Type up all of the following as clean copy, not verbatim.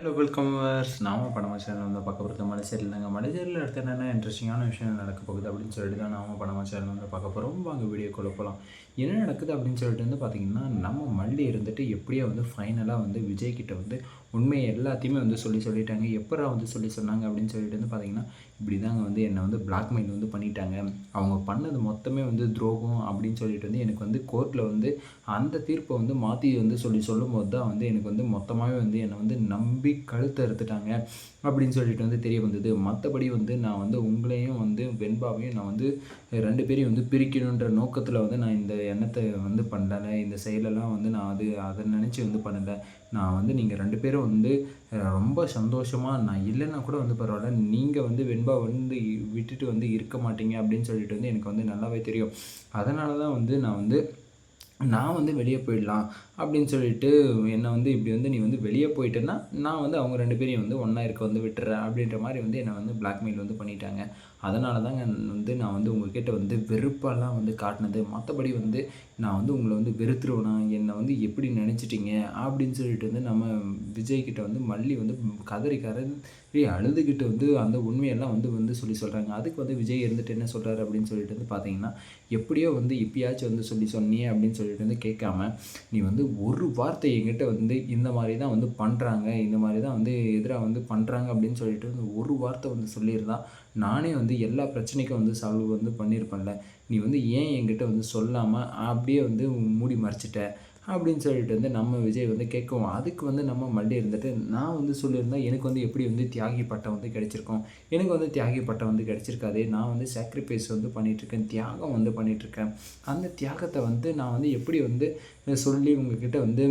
Hello welcome viewers. நாம படமா channel வந்து பார்க்க போகிறது மலைச்சேரியில் தாங்க. மலைச்சேரியில் அடுத்து என்னென்ன இன்ட்ரெஸ்டிங்கான விஷயம் நடக்க போகுது அப்படின்னு சொல்லிட்டு தான் நாம படமா சேனல் வந்து பார்க்க போகிறோம். வாங்க வீடியோக்குள்ளே போகலாம். என்ன நடக்குது அப்படின்னு சொல்லிட்டு வந்து பார்த்திங்கன்னா, நம்ம மல்லி இருந்துட்டு எப்படியோ வந்து ஃபைனலாக வந்து விஜய் கிட்ட வந்து உண்மையை எல்லாத்தையுமே வந்து சொல்லிட்டாங்க. எப்படா வந்து சொன்னாங்க அப்படின்னு சொல்லிட்டு வந்து பார்த்திங்கன்னா, இப்படி தாங்க வந்து என்னை வந்து பிளாக்மெயில் வந்து பண்ணிட்டாங்க. அவங்க பண்ணது மொத்தமே வந்து துரோகம் அப்படின்னு சொல்லிட்டு வந்து எனக்கு வந்து கோர்ட்டில் வந்து அந்த தீர்ப்பை வந்து மாற்றி வந்து சொல்லும்போது தான் வந்து எனக்கு வந்து மொத்தமாகவே வந்து என்னை வந்து நம்பி கழுத்தை அறுத்துட்டாங்க அப்படின்னு சொல்லிட்டு வந்து தெரிய வந்தது. மற்றபடி வந்து நான் வந்து உங்களையும் வந்து வெண்பாவையும் நான் வந்து 2 பேரையும் வந்து பிரிக்கணுன்ற நோக்கத்தில் வந்து நான் இந்த எண்ணத்தை வந்து பண்ணலை. இந்த செயலெல்லாம் வந்து நான் அதை நினச்சி வந்து பண்ணலை. நான் வந்து நீங்கள் 2 பேரும் வந்து ரொம்ப சந்தோஷமாக நான் இல்லைன்னா கூட வந்து பரவாயில்ல, நீங்கள் வந்து வெண்பா வந்து விட்டுட்டு வந்து இருக்க மாட்டீங்க அப்படின்னு சொல்லிட்டு வந்து எனக்கு வந்து நல்லாவே தெரியும். அதனால தான் வந்து நான் வந்து வெளியே போயிடலாம் அப்படின்னு சொல்லிட்டு என்னை வந்து இப்படி வந்து நீ வந்து வெளியே போயிட்டேன்னா நான் வந்து அவங்க 2 பேரையும் வந்து ஒன்றா இருக்க வந்து விட்டுறேன் அப்படின்ற மாதிரி வந்து என்னை வந்து பிளாக்மெயில் வந்து பண்ணிட்டாங்க. அதனால தாங்க வந்து நான் வந்து உங்கள்கிட்ட வந்து வெறுப்பெல்லாம் வந்து காட்டினது. மற்றபடி வந்து நான் வந்து உங்களை வந்து வெறுத்துருவேனா, என்னை வந்து எப்படி நினச்சிட்டிங்க அப்படின்னு சொல்லிட்டு வந்து நம்ம விஜய்கிட்ட வந்து மல்லி வந்து கதறி அழுதுகிட்டு வந்து அந்த உண்மையெல்லாம் வந்து சொல்கிறாங்க. அதுக்கு வந்து விஜய் இருந்துட்டு என்ன சொல்கிறாரு அப்படின்னு சொல்லிட்டு வந்து பார்த்தீங்கன்னா, எப்படியோ வந்து இப்பயாச்சும் வந்து சொன்னியே அப்படின்னு சொல்லிட்டு வந்து கேட்காம, நீ வந்து ஒரு வார்த்தை என்கிட்ட வந்து இந்த மாதிரி தான் வந்து பண்ணுறாங்க, இந்த மாதிரி தான் வந்து எதிராக வந்து பண்ணுறாங்க அப்படின்னு சொல்லிட்டு வந்து ஒரு வார்த்தை வந்து சொல்லியிருந்தா நானே வந்து எல்லா பிரச்சனைக்கும் வந்து சால்வ் வந்து பண்ணியிருப்பேன்ல. நீ வந்து ஏன் என்கிட்ட வந்து சொல்லாமல் அப்படியே வந்து மூடி மறைச்சிட்ட அப்படின்னு சொல்லிட்டு வந்து நம்ம விஜய் வந்து கேட்கவும், அதுக்கு வந்து நம்ம மல்லி இருந்துட்டு நான் வந்து சொல்லியிருந்தா எனக்கு வந்து எப்படி வந்து தியாகி பட்டம் வந்து கிடைச்சிருக்கும். எனக்கு வந்து தியாகி பட்டம் வந்து கிடைச்சிருக்காதே. நான் வந்து சாக்ரிஃபைஸ் வந்து பண்ணிகிட்ருக்கேன், தியாகம் வந்து பண்ணிகிட்ருக்கேன். அந்த தியாகத்தை வந்து நான் வந்து எப்படி வந்து சொல்லி உங்ககிட்ட வந்து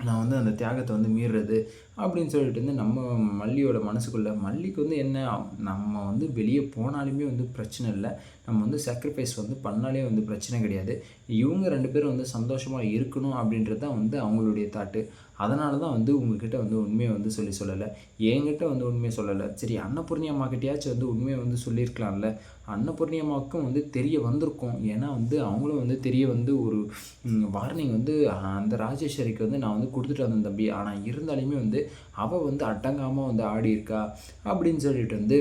நான் வந்து அந்த தியாகத்தை வந்து மீறுறது அப்படின்னு சொல்லிட்டு வந்து நம்ம மல்லியோட மனசுக்குள்ளே மல்லிக்கு வந்து என்ன, நம்ம வந்து வெளியே போனாலுமே வந்து பிரச்சனை இல்லை, நம்ம வந்து சாக்ரிஃபைஸ் வந்து பண்ணாலே வந்து பிரச்சனை கிடையாது. இவங்க 2 பேரும் வந்து சந்தோஷமாக இருக்கணும் அப்படின்றது தான் வந்து அவங்களுடைய தாட்டு. அதனால தான் வந்து உங்ககிட்ட வந்து உண்மையை வந்து சொல்லலை, என்கிட்ட வந்து உண்மையை சொல்லலை. சரி, அன்னபூர்ணி அம்மாக்கிட்டேயாச்சும் வந்து உண்மையை வந்து சொல்லியிருக்கலாம்ல. அன்னபூர்ணி அம்மாவுக்கும் வந்து தெரிய வந்திருக்கும். ஏன்னா வந்து அவங்களும் வந்து தெரிய வந்து ஒரு வார்னிங் வந்து அந்த ராஜேஸ்வரிக்கு வந்து நான் வந்து கொடுத்துட்டு வந்தேன் தம்பி. ஆனால் இருந்தாலுமே வந்து அவள் வந்து அடங்காமல் வந்து ஆடி இருக்கா அப்படின்னு சொல்லிட்டு வந்து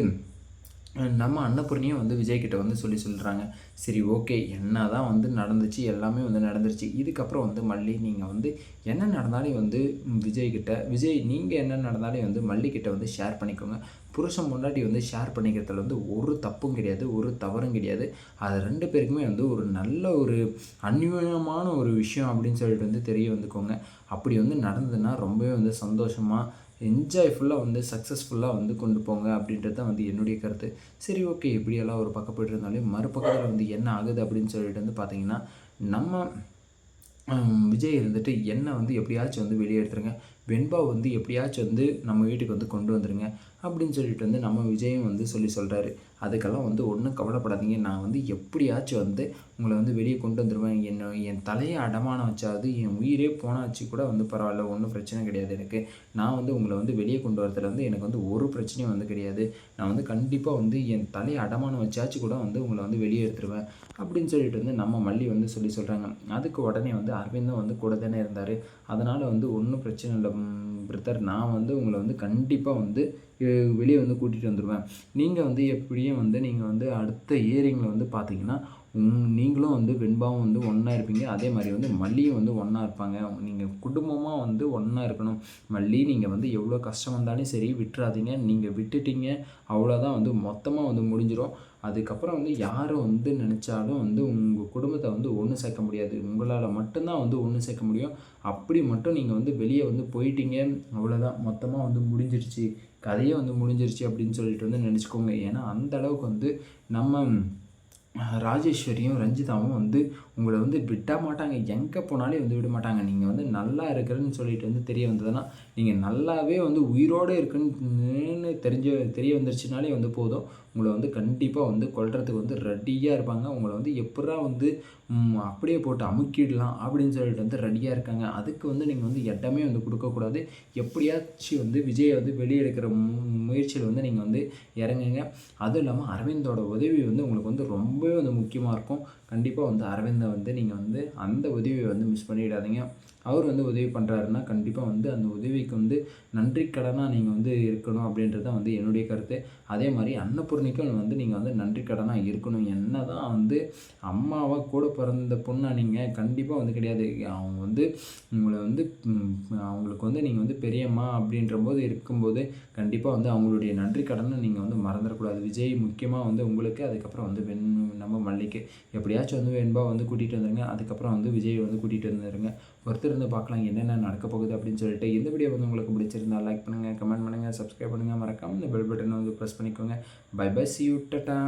நம்ம அன்னபூர்ணியும் வந்து விஜய்கிட்ட வந்து சொல்கிறாங்க. சரி, ஓகே, என்ன தான் வந்து நடந்துச்சு, எல்லாமே வந்து நடந்துருச்சு. இதுக்கப்புறம் வந்து மல்லி நீங்கள் வந்து என்ன நடந்தாலும் வந்து விஜய் நீங்கள் என்ன நடந்தாலும் வந்து மல்லிக்கிட்ட வந்து ஷேர் பண்ணிக்கோங்க. புருஷன் முன்னாடி வந்து ஷேர் பண்ணிக்கிறதுல வந்து ஒரு தப்பும் கிடையாது, ஒரு தவறும் கிடையாது. அது 2 பேருக்குமே வந்து ஒரு நல்ல ஒரு அந்யோன்யமான ஒரு விஷயம் அப்படின்னு சொல்லிட்டு வந்து தெரிய வந்துக்கோங்க. அப்படி வந்து நடந்ததுன்னா ரொம்பவே வந்து சந்தோஷமாக என்ஜாய்ஃபுல்லாக வந்து சக்ஸஸ்ஃபுல்லாக வந்து கொண்டு போங்க அப்படின்றது தான் வந்து என்னுடைய கருத்து. சரி, ஓகே, இப்படியெல்லாம் ஒரு பக்கம் போய்ட்டு இருந்தாலும் மறுபக்கத்தில் வந்து என்ன ஆகுது அப்படின்னு சொல்லிட்டு வந்து பார்த்திங்கன்னா, நம்ம விஜய் இருந்துட்டு என்னை வந்து எப்படியாச்சும் வந்து வெளியே எடுத்துருங்க, வெண்பா வந்து எப்படியாச்சும் வந்து நம்ம வீட்டுக்கு வந்து கொண்டு வந்துடுங்க அப்படின்னு சொல்லிட்டு வந்து நம்ம விஜயும் வந்து சொல்கிறாரு. அதுக்கெல்லாம் வந்து ஒன்றும் கவலைப்படாதீங்க, நான் வந்து எப்படியாச்சும் வந்து உங்களை வந்து வெளியே கொண்டு வந்துடுவேன். என் தலையை அடமானம் வச்சாவது என் உயிரே போனாச்சு கூட வந்து பரவாயில்ல, ஒன்றும் பிரச்சனை கிடையாது எனக்கு. நான் வந்து உங்களை வந்து வெளியே கொண்டு வரதுல வந்து எனக்கு வந்து ஒரு பிரச்சனையும் வந்து கிடையாது. நான் வந்து கண்டிப்பாக வந்து என் தலையை அடமானம் வச்சாச்சு கூட வந்து உங்களை வந்து வெளியே எடுத்துருவேன் அப்படின்னு சொல்லிட்டு வந்து நம்ம மல்லி வந்து சொல்கிறாங்க. அதுக்கு உடனே வந்து அரவிந்தும் வந்து கூட தானே இருந்தார். அதனால் வந்து ஒன்றும் பிரச்சனை இல்லை பிரதர், நான் வந்து உங்களை வந்து கண்டிப்பாக வந்து வெளியே வந்து கூட்டிகிட்டு வந்துடுவேன். நீங்கள் வந்து எப்படியும் வந்து நீங்கள் வந்து அடுத்த இயரிங்கில் வந்து பார்த்தீங்கன்னா நீங்களும் வந்து வெண்பாவும் வந்து ஒன்றா இருப்பீங்க. அதே மாதிரி வந்து மல்லியும் வந்து ஒன்றா இருப்பாங்க. நீங்கள் குடும்பமாக வந்து ஒன்றா இருக்கணும். மல்லி, நீங்கள் வந்து எவ்வளோ கஷ்டம் வந்தாலும் சரி விட்டுறாதீங்க. நீங்கள் விட்டுட்டீங்க அவ்வளோதான், வந்து மொத்தமாக வந்து முடிஞ்சிடும். அதுக்கப்புறம் வந்து யாரும் வந்து நினச்சாலும் வந்து உங்கள் குடும்பத்தை வந்து ஒன்று சேர்க்க முடியாது. உங்களால் மட்டும்தான் வந்து ஒன்று சேர்க்க முடியும். அப்படி மட்டும் நீங்கள் வந்து வெளியே வந்து போயிட்டீங்க அவ்வளோதான், மொத்தமாக வந்து முடிஞ்சிருச்சு, கதையே வந்து முடிஞ்சிருச்சு அப்படின்னு சொல்லிட்டு வந்து நினச்சிக்கோங்க. ஏன்னா அந்த அளவுக்கு வந்து நம்ம ராஜேஸ்வரியும் ரஞ்சிதாவும் வந்து உங்களை வந்து விட மாட்டாங்க. எங்கே போனாலே வந்து விட மாட்டாங்க. நீங்கள் வந்து நல்லா இருக்கிறேன்னு சொல்லிட்டு வந்து தெரிய வந்ததுன்னா, நீங்கள் நல்லாவே வந்து உயிரோடு இருக்குன்னு தெரிய வந்துருச்சுனாலே வந்து போதும், உங்களை வந்து கண்டிப்பாக வந்து கொல்றதுக்கு வந்து ரெடியாக இருப்பாங்க. உங்களை வந்து எப்படா வந்து அப்படியே போட்டு அமுக்கிடலாம் அப்படின்னு சொல்லிட்டு வந்து ரெடியாக இருக்காங்க. அதுக்கு வந்து நீங்கள் வந்து இடமே வந்து கொடுக்கக்கூடாது. எப்படியாச்சும் வந்து விஜயை வந்து வெளியே எடுக்கிற முயற்சியில் வந்து நீங்கள் வந்து இறங்குங்க. அதுவும் இல்லாமல் அரவிந்தோட உதவி வந்து உங்களுக்கு வந்து ரொம்பவே வந்து முக்கியமாக இருக்கும். கண்டிப்பாக வந்து அரவிந்த் வந்து நீங்கள் வந்து அந்த உதவியை வந்து மிஸ் பண்ணிடாதீங்க. அவர் வந்து உதவி பண்ணுறாருன்னா கண்டிப்பாக வந்து அந்த உதவிக்கு வந்து நன்றி கடனாக நீங்கள் வந்து இருக்கணும் அப்படின்றது தான் வந்து என்னுடைய கருத்து. அதே மாதிரி அன்னபூர்ணிக்கும் வந்து நீங்கள் வந்து நன்றி கடனாக இருக்கணும். என்ன தான் வந்து அம்மாவா கூட பிறந்த பொண்ணா நீங்கள் கண்டிப்பாக வந்து கிடையாது. அவங்க வந்து உங்களை வந்து அவங்களுக்கு வந்து நீங்கள் வந்து பெரியம்மா அப்படின்றபோது இருக்கும்போது கண்டிப்பாக வந்து அவங்களுடைய நன்றி கடனை நீங்கள் வந்து மறந்துடக்கூடாது. விஜய் முக்கியமாக வந்து உங்களுக்கு, அதுக்கப்புறம் வந்து நம்ம மல்லிக்கு எப்படியாச்சும் வந்து வெண்பா வந்து கூட்டிகிட்டு வந்துடுங்க. அதுக்கப்புறம் வந்து விஜய் வந்து கூட்டிகிட்டு வந்துடுங்க. பொறுத்திருந்து பார்க்கலாம் என்னென்ன நடக்க போகுது அப்படின்னு சொல்லிட்டு. இந்த வீடியோ வந்து உங்களுக்கு பிடிச்சிருந்தா லைக் பண்ணுங்கள், கமெண்ட் பண்ணுங்கள், சப்ஸ்கிரைப் பண்ணுங்கள். மறக்காமல் இந்த பெல் பட்டனை வந்து ப்ரெஸ் பண்ணிக்கோங்க. Bye bye, see you, Tata.